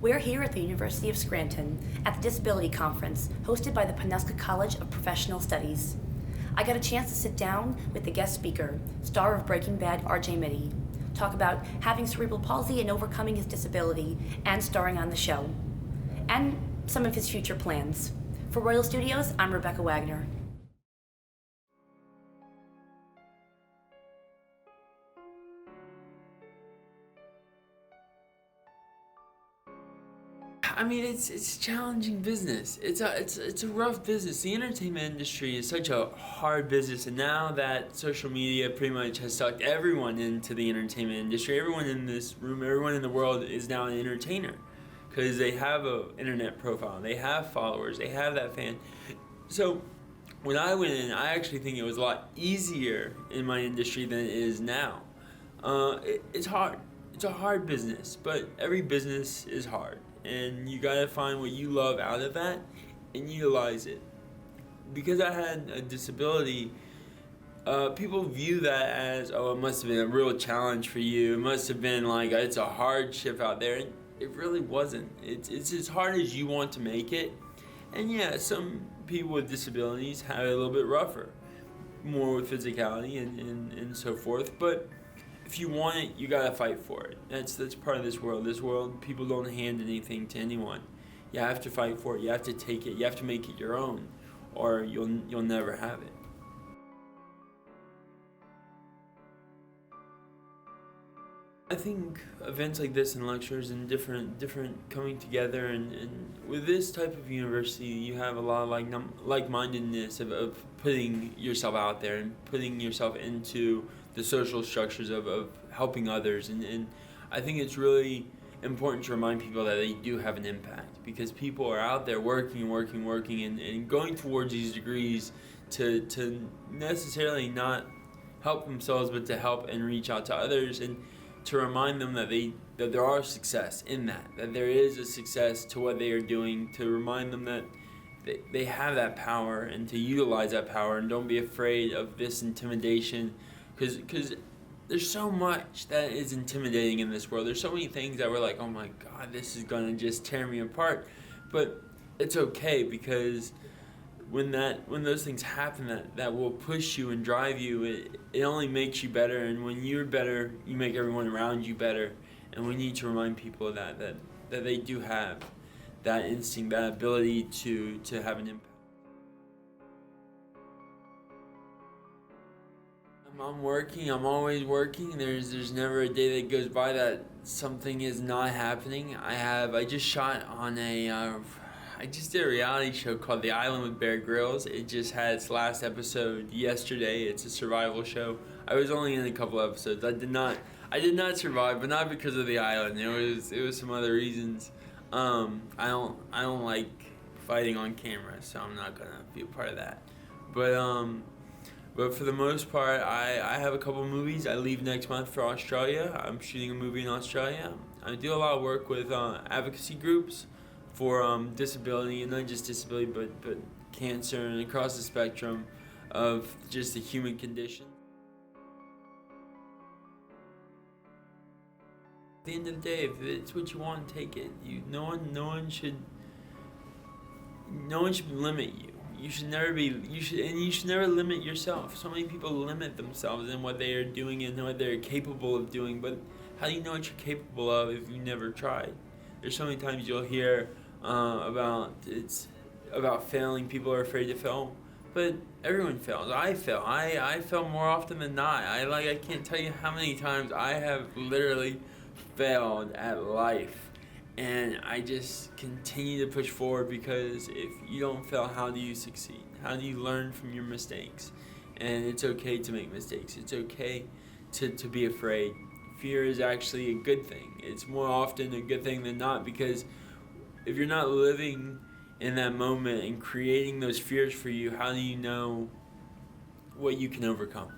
We're here at the University of Scranton at the Disability Conference hosted by the Panuska College of Professional Studies. I got a chance to sit down with the guest speaker, star of Breaking Bad, Mitte, talk about having cerebral palsy and overcoming his disability and starring on the show, and some of his future plans. For Royal Studios, I'm Rebecca Wagner. I mean, it's a challenging business. It's a rough business. The entertainment industry is such a hard business, and now that social media pretty much has sucked everyone into the entertainment industry, everyone in this room, everyone in the world is now an entertainer, because they have an internet profile, they have followers, they have that fan. So when I went in, I actually think it was a lot easier in my industry than it is now. It's hard. It's a hard business, but every business is hard. And you gotta find what you love out of that and utilize it. Because I had a disability, people view that as, oh, it must have been a real challenge for you. It must have been like, it's a hardship out there. And it really wasn't. It's as hard as you want to make it. And yeah, some people with disabilities have it a little bit rougher, more with physicality and so forth. But if you want it, you gotta fight for it. That's part of this world. This world, people don't hand anything to anyone. You have to fight for it. You have to take it. You have to make it your own, or you'll never have it. I think events like this and lectures and different coming together, and with this type of university, you have a lot of like-mindedness of putting yourself out there and putting yourself into the social structures of helping others, and I think it's really important to remind people that they do have an impact, because people are out there working and going towards these degrees to necessarily not help themselves, but to help and reach out to others, and to remind them that there are success in that there is a success to what they are doing, to remind them that they have that power and to utilize that power, and don't be afraid of this intimidation, because there's so much that is intimidating in this world. There's so many things that we're like, oh my God, this is gonna just tear me apart. But it's okay, because when those things happen, that will push you and drive you, it only makes you better, and when you're better, you make everyone around you better. And we need to remind people of that they do have that instinct, that ability to have an impact. I'm working, I'm always working. There's never a day that goes by that something is not happening. I just shot on I just did a reality show called The Island with Bear Grylls. It just had its last episode yesterday. It's a survival show. I was only in a couple episodes. I did not survive, but not because of the island. It was some other reasons. I don't like fighting on camera, so I'm not gonna be a part of that. But for the most part, I have a couple movies. I leave next month for Australia. I'm shooting a movie in Australia. I do a lot of work with advocacy groups for disability, and not just disability, but cancer and across the spectrum of just the human condition. At the end of the day, if it's what you want, take it. No one should limit you. You should never limit yourself. So many people limit themselves in what they are doing and what they're capable of doing, but how do you know what you're capable of if you never tried? There's so many times you'll hear about failing. People are afraid to fail, but everyone fails. I fail. I fail more often than not. I can't tell you how many times I have literally failed at life, and I just continue to push forward, because if you don't fail, how do you succeed? How do you learn from your mistakes? And it's okay to make mistakes. It's okay to be afraid. Fear is actually a good thing. It's more often a good thing than not, because if you're not living in that moment and creating those fears for you, how do you know what you can overcome?